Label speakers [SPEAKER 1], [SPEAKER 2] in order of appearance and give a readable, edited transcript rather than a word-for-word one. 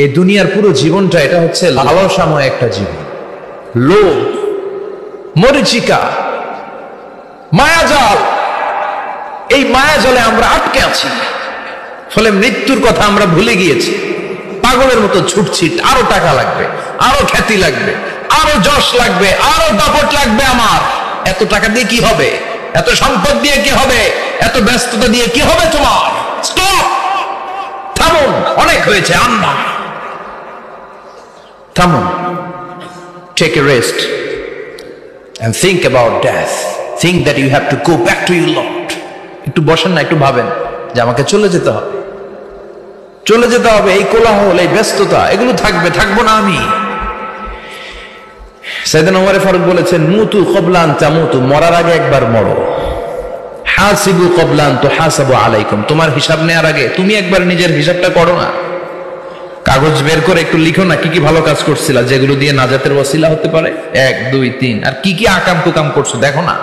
[SPEAKER 1] এই দুনিয়ার পুরো জীবনটা এটা হচ্ছে লালসাময় একটা জীবন, লোভ, মরিচিকা, মায়াজাল। এই মায়াজালে আমরা আটকে আছি, ফলে মৃত্যুর কথা আমরা ভুলে গিয়েছি। পাগলের মতো ছুটছি, আরো টাকা লাগবে, আরো খ্যাতি লাগবে, আরো যশ লাগবে, আরো দাপট লাগবে। আমার এত টাকা দিয়ে কি হবে? এত সম্পদ দিয়ে কি হবে? এত ব্যস্ততা দিয়ে কি হবে? তোমার স্টপ, থামুন, অনেক হয়েছে। আম্মা থামুন, take a rest and think about death. Think that you have to go back to your Lord. একটু বসেন না, একটু ভাবেন যে আমাকে চলে যেতে হবে, চলে যেতে হবে। এই কোলাহল, এই ব্যস্ততা, এগুলো থাকবে, থাকবো না আমি। সাইয়েদনা ওমর ফারুক বলেছেন, মুতু ক্বাবলা আন তামুতু, মরার আগে একবার মরো। হাসিবু ক্বাবলা আন তুহাসাবু আলাইকুম, তোমার হিসাব নেওয়ার আগে তুমি একবার নিজের হিসাবটা করো না। কাগজ বের করে একটু লিখো না কি কি ভালো কাজ করছিলা, যেগুলো দিয়ে নাজাতের ওসিলা হতে পারে। 1 2 3, আর কি কি আকাম কুকাম করছো দেখো না।